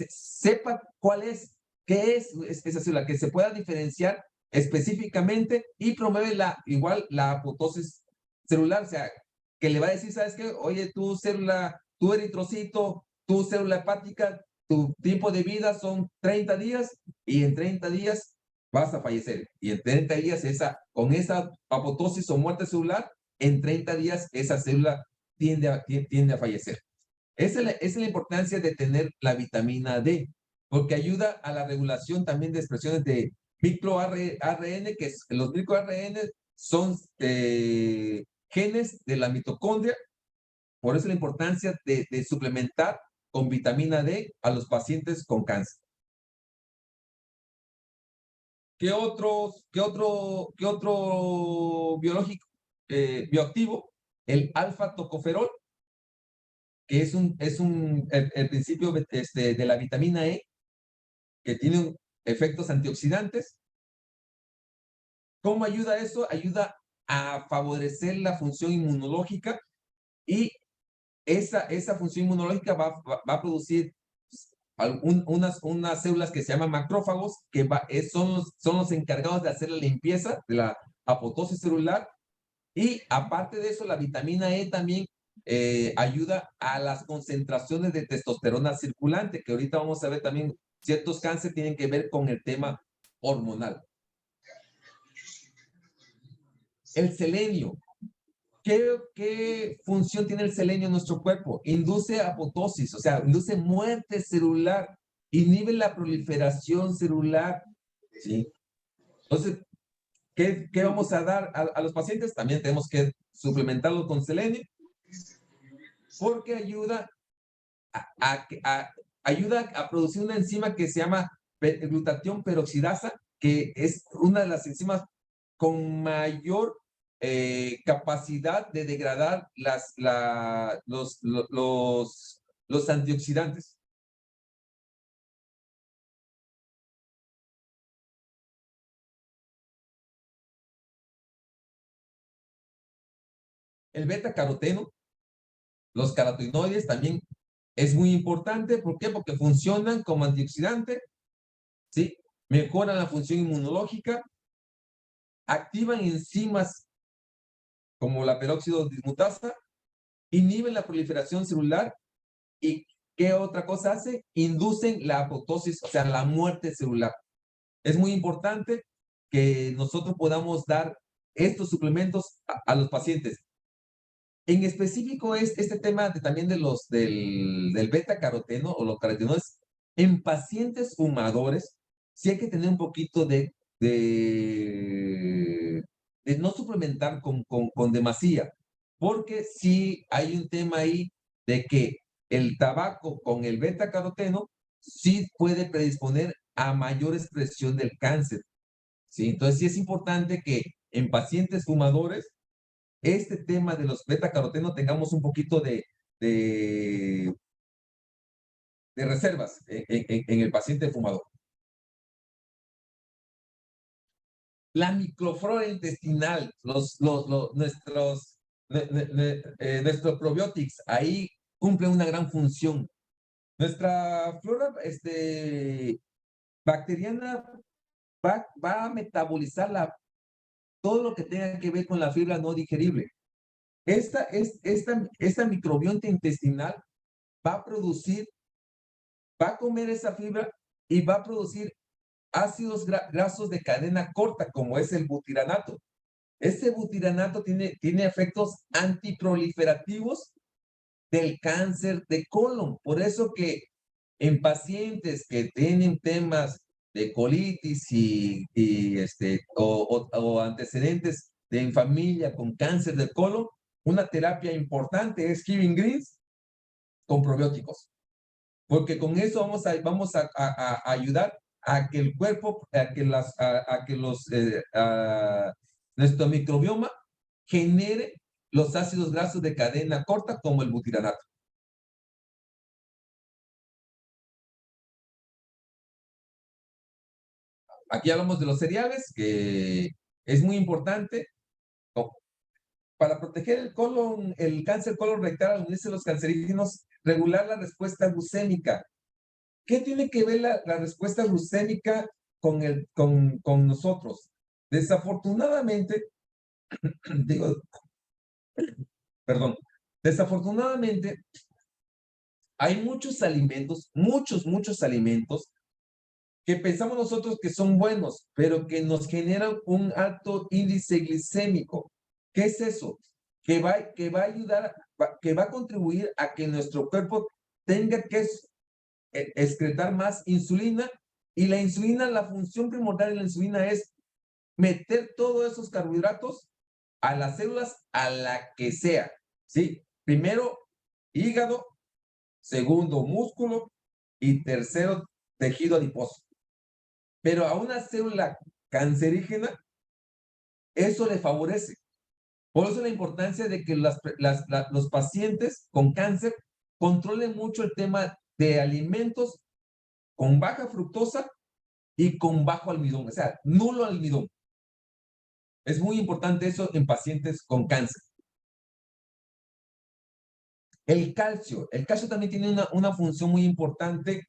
sepa qué es esa célula, que se pueda diferenciar específicamente, y promueve igual la apoptosis celular, o sea, que le va a decir, ¿sabes qué? Oye, tu célula, tu eritrocito, tu célula hepática, tu tiempo de vida son 30 días, y en 30 días vas a fallecer. Y en 30 días, con esa apoptosis o muerte celular, en 30 días esa célula tiende a fallecer. Esa es la importancia de tener la vitamina D, porque ayuda a la regulación también de expresiones de microARN, que los microARN son genes de la mitocondria. Por eso la importancia de suplementar con vitamina D a los pacientes con cáncer. ¿Qué otro biológico, bioactivo? El alfa-tocoferol, que es el principio de la vitamina E, que tiene efectos antioxidantes. ¿Cómo ayuda eso? Ayuda a favorecer la función inmunológica, y esa función inmunológica va a producir unas células que se llaman macrófagos, que son los encargados de hacer la limpieza de la apoptosis celular. Y aparte de eso, la vitamina E también ayuda a las concentraciones de testosterona circulante, que ahorita vamos a ver también ciertos cánceres tienen que ver con el tema hormonal. El selenio. ¿Qué función tiene el selenio en nuestro cuerpo? Induce apoptosis, o sea, induce muerte celular, inhibe la proliferación celular, ¿sí? Entonces, ¿qué vamos a dar a los pacientes? También tenemos que suplementarlo con selenio, porque ayuda a producir una enzima que se llama glutatión peroxidasa, que es una de las enzimas con mayor capacidad de degradar los antioxidantes. El beta-caroteno, los carotenoides también es muy importante. ¿Por qué? Porque funcionan como antioxidante, ¿sí? Mejoran la función inmunológica, activan enzimas como la peróxido dismutasa, inhiben la proliferación celular. ¿Y qué otra cosa hace? Inducen la apoptosis, o sea, la muerte celular. Es muy importante que nosotros podamos dar estos suplementos a los pacientes. En específico es este tema también del beta-caroteno o los carotenoides. En pacientes fumadores, sí hay que tener un poquito de no suplementar con demasía, porque sí hay un tema ahí de que el tabaco con el beta-caroteno sí puede predisponer a mayor expresión del cáncer, ¿sí? Entonces sí es importante que en pacientes fumadores este tema de los beta-carotenos tengamos un poquito de reservas en el paciente fumador. La microflora intestinal, nuestros probiotics, ahí cumplen una gran función. Nuestra flora bacteriana va a metabolizar todo lo que tenga que ver con la fibra no digerible. Esta microbiota intestinal va a comer esa fibra y va a producir ácidos grasos de cadena corta, como es el butiranato. Este butiranato tiene efectos antiproliferativos del cáncer de colon. Por eso que en pacientes que tienen temas de colitis o antecedentes de familia con cáncer de colon, una terapia importante es Giving Greens con probióticos, porque con eso vamos a ayudar a que el cuerpo, nuestro microbioma genere los ácidos grasos de cadena corta como el butiranato. Aquí hablamos de los cereales, que es muy importante. Para proteger el colon, el cáncer colon rectal, al unirse los cancerígenos, regular la respuesta glucémica. ¿Qué tiene que ver la respuesta glucémica con nosotros? Desafortunadamente, desafortunadamente, hay muchos alimentos que pensamos nosotros que son buenos, pero que nos generan un alto índice glicémico. ¿Qué es eso? Que va a ayudar, que va a contribuir a que nuestro cuerpo tenga que excretar más insulina, y la insulina, la función primordial de la insulina es meter todos esos carbohidratos a las células, a la que sea, ¿sí? Primero hígado, segundo, músculo, y tercero, tejido adiposo. Pero a una célula cancerígena, eso le favorece. Por eso la importancia de que los pacientes con cáncer controlen mucho el tema de alimentos con baja fructosa y con bajo almidón, o sea, nulo almidón. Es muy importante eso en pacientes con cáncer. El calcio también tiene una función muy importante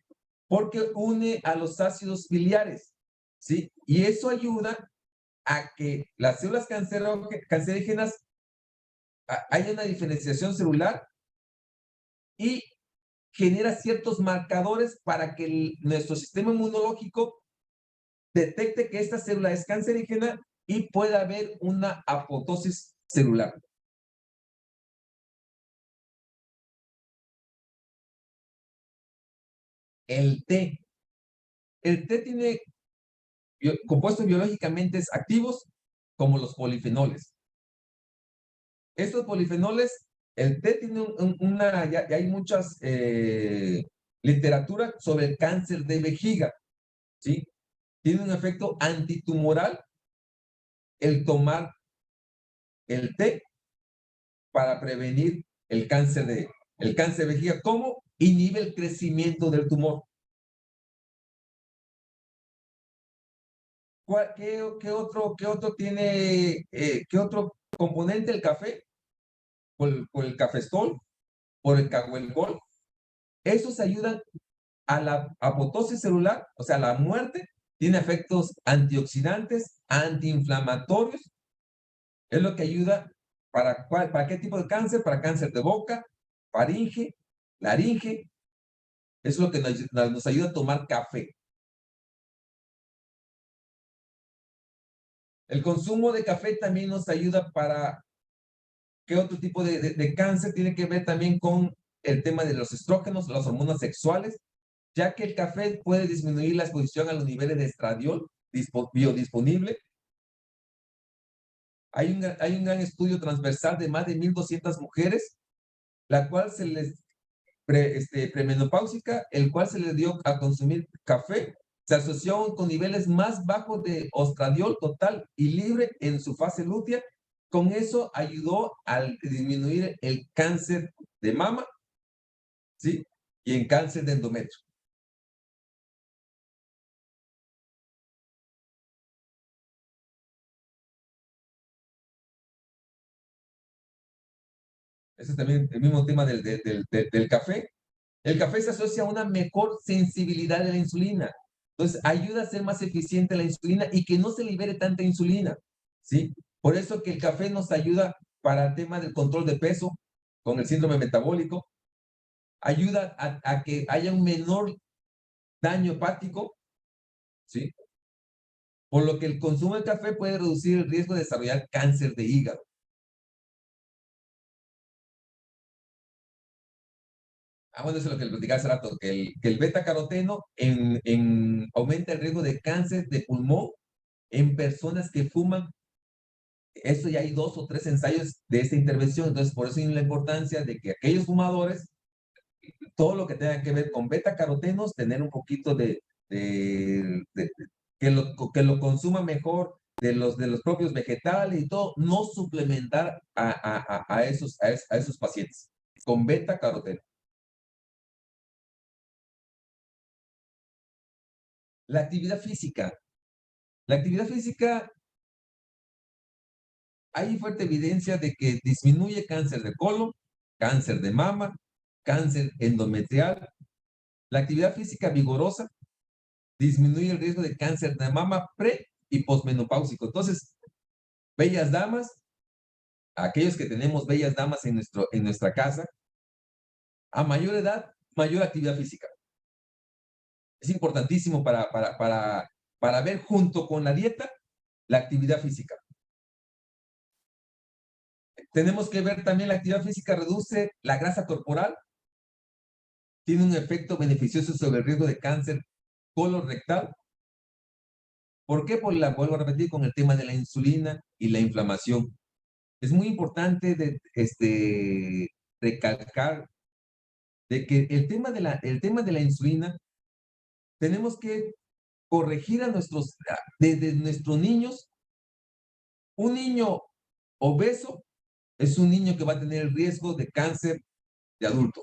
porque une a los ácidos biliares, ¿sí? Y eso ayuda a que las células cancerígenas haya una diferenciación celular y genera ciertos marcadores para que nuestro sistema inmunológico detecte que esta célula es cancerígena y pueda haber una apoptosis celular. El té. El té tiene compuestos biológicamente activos como los polifenoles. Estos polifenoles, el té tiene ya hay muchas literatura sobre el cáncer de vejiga, ¿sí? Tiene un efecto antitumoral el tomar el té para prevenir el cáncer de vejiga. ¿Cómo? Inhibe el crecimiento del tumor. ¿Qué otro tiene, qué otro componente? El café, por el cafestol, por el caguelgol. Esos ayudan a la apoptosis celular, o sea, la muerte. Tiene efectos antioxidantes, antiinflamatorios. Es lo que ayuda para qué tipo de cáncer, para cáncer de boca, faringe, laringe. Es lo que nos ayuda a tomar café. El consumo de café también nos ayuda para qué otro tipo de cáncer. Tiene que ver también con el tema de los estrógenos, las hormonas sexuales, ya que el café puede disminuir la exposición a los niveles de estradiol biodisponible. Hay un gran estudio transversal de más de 1,200 mujeres, la cual se les premenopáusica, el cual se les dio a consumir café, se asoció con niveles más bajos de estradiol total y libre en su fase lútea. Con eso ayudó a disminuir el cáncer de mama, ¿sí? Y en cáncer de endometrio. Ese es también el mismo tema del café. El café se asocia a una mejor sensibilidad de la insulina. Entonces, ayuda a ser más eficiente la insulina y que no se libere tanta insulina, ¿sí? Por eso que el café nos ayuda para el tema del control de peso, con el síndrome metabólico. Ayuda a que haya un menor daño hepático, ¿sí? Por lo que el consumo de café puede reducir el riesgo de desarrollar cáncer de hígado. Bueno, eso es lo que le platicaba hace rato, que el beta-caroteno aumenta el riesgo de cáncer de pulmón en personas que fuman. Eso ya hay 2 o 3 ensayos de esta intervención. Entonces, por eso hay la importancia de que aquellos fumadores, todo lo que tenga que ver con beta-carotenos, tener un poquito que lo consuma mejor de los propios vegetales y todo, no suplementar a esos pacientes con beta-caroteno. La actividad física. La actividad física, hay fuerte evidencia de que disminuye cáncer de colon, cáncer de mama, cáncer endometrial. La actividad física vigorosa disminuye el riesgo de cáncer de mama pre y posmenopáusico. Entonces, bellas damas, aquellos que tenemos bellas damas en nuestra casa, a mayor edad, mayor actividad física. Es importantísimo para ver junto con la dieta la actividad física. Tenemos que ver también la actividad física reduce la grasa corporal, tiene un efecto beneficioso sobre el riesgo de cáncer colorectal. ¿Por qué? Pues vuelvo a repetir con el tema de la insulina y la inflamación. Es muy importante recalcar de que el tema de la insulina, tenemos que corregir desde nuestros niños. Un niño obeso es un niño que va a tener el riesgo de cáncer de adulto.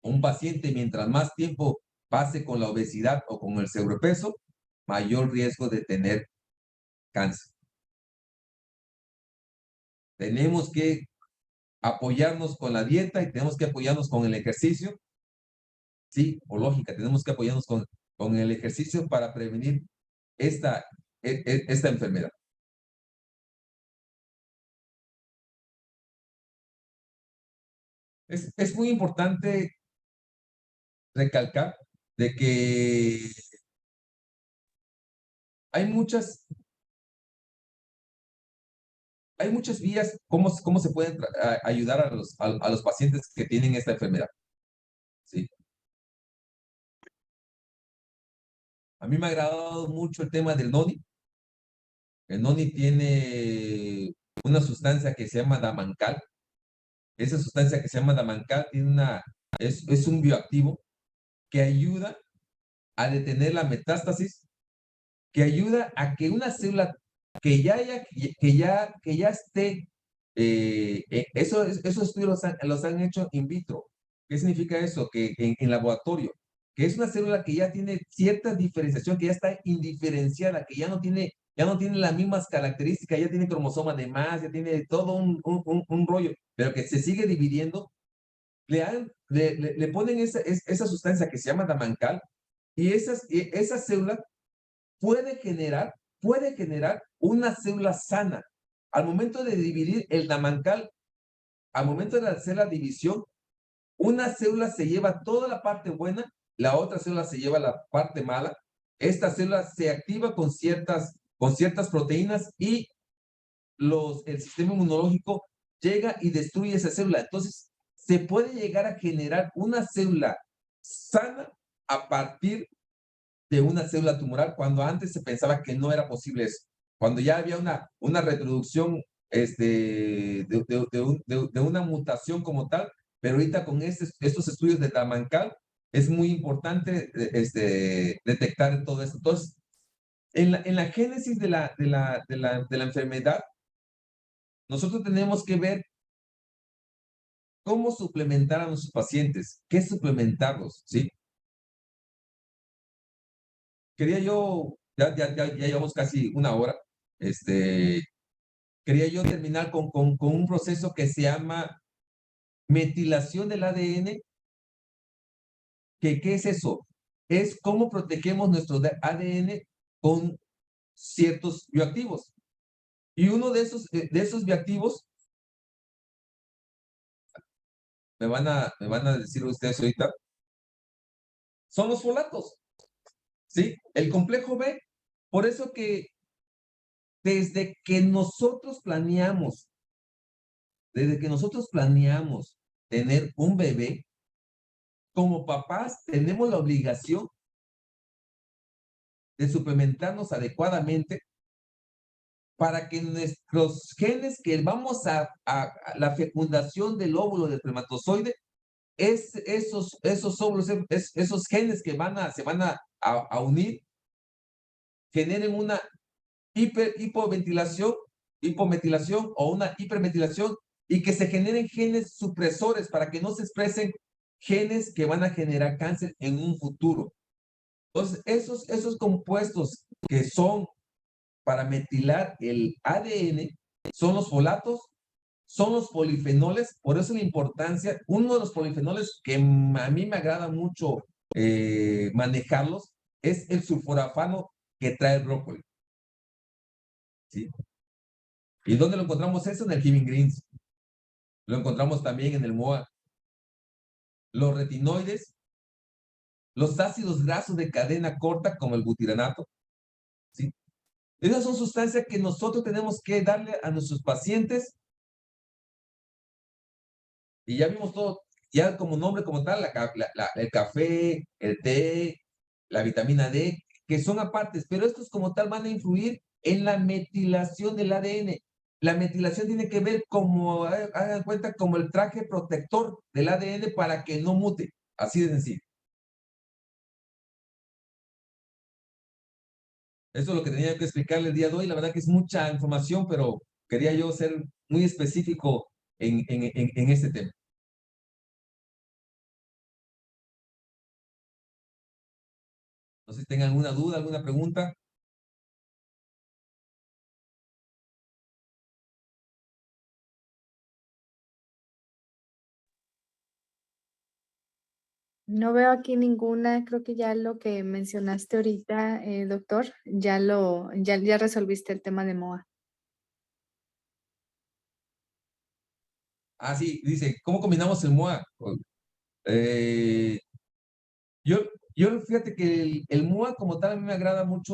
Un paciente, mientras más tiempo pase con la obesidad o con el sobrepeso, mayor riesgo de tener cáncer. Tenemos que apoyarnos con la dieta y tenemos que apoyarnos con el ejercicio. Sí, o lógica, tenemos que apoyarnos con el ejercicio para prevenir esta enfermedad. Es muy importante recalcar de que hay muchas vías cómo se pueden ayudar a los pacientes que tienen esta enfermedad. ¿Sí? A mí me ha agradado mucho el tema del noni. El noni tiene una sustancia que se llama damancal. Esa sustancia que se llama damancal es un bioactivo que ayuda a detener la metástasis, que ayuda a que una célula que ya esté, esos estudios los han hecho in vitro. ¿Qué significa eso? Que en laboratorio, que es una célula que ya tiene cierta diferenciación, que ya está indiferenciada, que ya no tiene las mismas características, ya tiene cromosoma de más, ya tiene todo un rollo, pero que se sigue dividiendo. Le ponen esa sustancia que se llama damancal, y esa célula puede generar una célula sana. Al momento de dividir el damancal, al momento de hacer la división, una célula se lleva toda la parte buena, la otra célula se lleva la parte mala. Esta célula se activa con ciertas proteínas y el sistema inmunológico llega y destruye esa célula. Entonces, se puede llegar a generar una célula sana a partir de una célula tumoral, cuando antes se pensaba que no era posible eso. Cuando ya había una reproducción de una mutación como tal, pero ahorita con estos estudios de damancal es muy importante detectar todo esto. Entonces, en la génesis de la enfermedad, nosotros tenemos que ver cómo suplementar a nuestros pacientes, qué suplementarlos, ¿sí? Quería yo, ya llevamos casi una hora, quería yo terminar con un proceso que se llama metilación del ADN. ¿Qué es eso? Es cómo protegemos nuestro ADN con ciertos bioactivos. Y uno de esos bioactivos, me van a decir ustedes ahorita, son los folatos, ¿sí? El complejo B. Por eso que desde que nosotros planeamos tener un bebé, como papás tenemos la obligación de suplementarnos adecuadamente para que nuestros genes que vamos a la fecundación del óvulo del espermatozoide, esos óvulos, esos genes que se van a unir, generen una hipometilación o una hipermetilación, y que se generen genes supresores para que no se expresen genes que van a generar cáncer en un futuro. Entonces, esos compuestos que son para metilar el ADN son los folatos, son los polifenoles. Por eso la importancia, uno de los polifenoles que a mí me agrada mucho manejarlos es el sulforafano que trae el brócoli. ¿Sí? ¿Y dónde lo encontramos eso? En el Living Greens. Lo encontramos también en el MOA. Los retinoides, los ácidos grasos de cadena corta como el butiranato. ¿Sí? Esas son sustancias que nosotros tenemos que darle a nuestros pacientes. Y ya vimos todo, ya como nombre como tal, el café, el té, la vitamina D, que son apartes, pero estos como tal van a influir en la metilación del ADN. La metilación tiene que ver como, hagan cuenta, como el traje protector del ADN para que no mute. Así de sencillo. Eso es lo que tenía que explicarle el día de hoy. La verdad que es mucha información, pero quería yo ser muy específico en este tema. No sé si tengan alguna duda, alguna pregunta. No veo aquí ninguna, creo que ya lo que mencionaste ahorita, doctor, ya resolviste el tema de MOA. Ah, sí, dice, ¿cómo combinamos el MOA? Eh, yo, yo fíjate que el MOA como tal a mí me agrada mucho.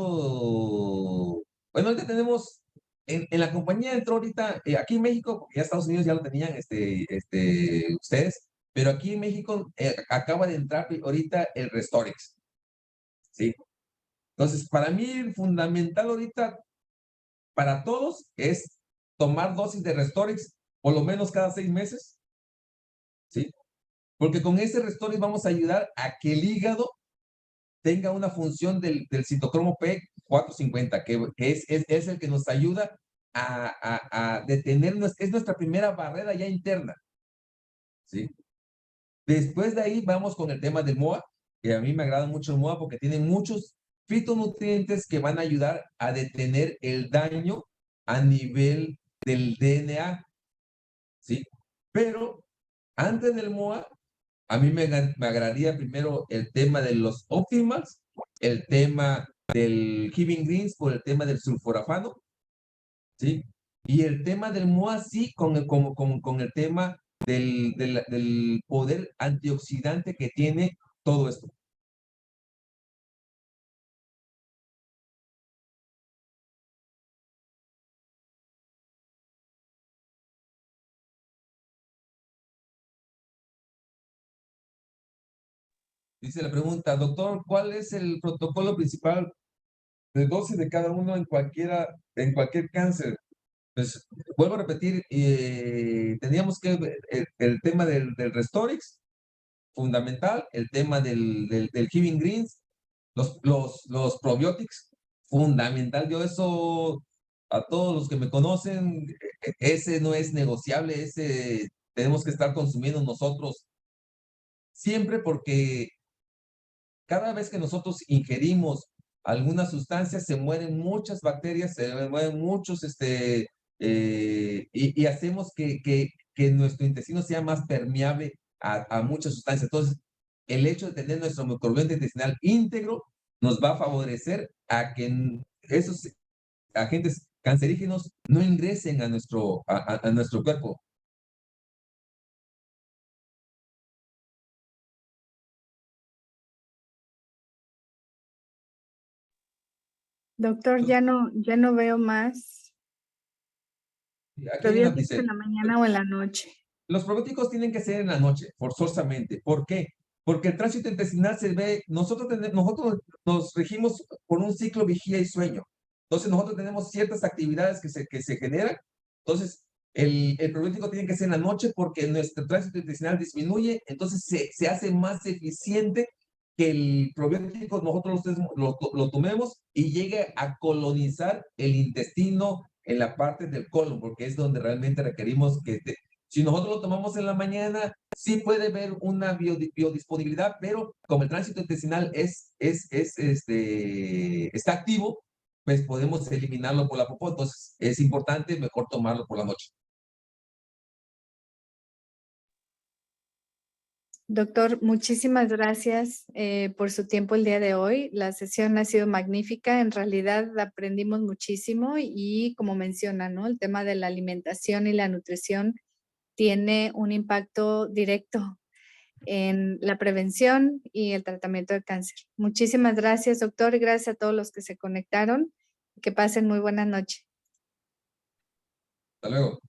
Bueno, ahorita tenemos, en la compañía entró ahorita, aquí en México, porque ya Estados Unidos ya lo tenían ustedes, pero aquí en México acaba de entrar ahorita el Restorex, ¿sí? Entonces, para mí, fundamental ahorita, para todos, es tomar dosis de Restorex, por lo menos cada 6 meses, ¿sí? Porque con ese Restorex vamos a ayudar a que el hígado tenga una función del citocromo P450, que es el que nos ayuda a detener, es nuestra primera barrera ya interna, ¿sí? Después de ahí vamos con el tema del MOA, que a mí me agrada mucho el MOA porque tiene muchos fitonutrientes que van a ayudar a detener el daño a nivel del DNA, ¿sí? Pero antes del MOA, a mí me agradaría primero el tema de los Optimals, el tema del Giving Greens por el tema del sulforafano, ¿sí? Y el tema del MOA sí con el tema del poder antioxidante que tiene todo esto. Dice la pregunta, doctor, ¿cuál es el protocolo principal de dosis de cada uno en cualquier cáncer? Pues vuelvo a repetir, teníamos que ver el tema del Restorix, fundamental, el tema del Giving Greens, los probiotics, fundamental. Yo eso, a todos los que me conocen, ese no es negociable, ese tenemos que estar consumiendo nosotros siempre porque cada vez que nosotros ingerimos alguna sustancia, se mueren muchas bacterias, se mueren muchos, y hacemos que nuestro intestino sea más permeable a muchas sustancias. Entonces, el hecho de tener nuestro microbioma intestinal íntegro nos va a favorecer a que esos agentes cancerígenos no ingresen a nuestro cuerpo. Doctor, ya no veo más. Aquí ¿Todavía nos es en dice, la mañana o en la noche? los probióticos tienen que ser en la noche, forzosamente. ¿Por qué? Porque el tránsito intestinal se ve, nosotros nos regimos por un ciclo vigía y sueño. Entonces, nosotros tenemos ciertas actividades que se generan. Entonces, el probiótico tiene que ser en la noche porque nuestro tránsito intestinal disminuye, entonces se hace más eficiente que el probiótico nosotros lo tomemos y llegue a colonizar el intestino en la parte del colon, porque es donde realmente requerimos si nosotros lo tomamos en la mañana, sí puede haber una biodisponibilidad, pero como el tránsito intestinal está activo, pues podemos eliminarlo por la popó. Entonces, es importante mejor tomarlo por la noche. Doctor, muchísimas gracias por su tiempo el día de hoy. La sesión ha sido magnífica. En realidad aprendimos muchísimo y como menciona, ¿no? El tema de la alimentación y la nutrición tiene un impacto directo en la prevención y el tratamiento de cáncer. Muchísimas gracias, doctor, y gracias a todos los que se conectaron. Que pasen muy buena noche. Hasta luego.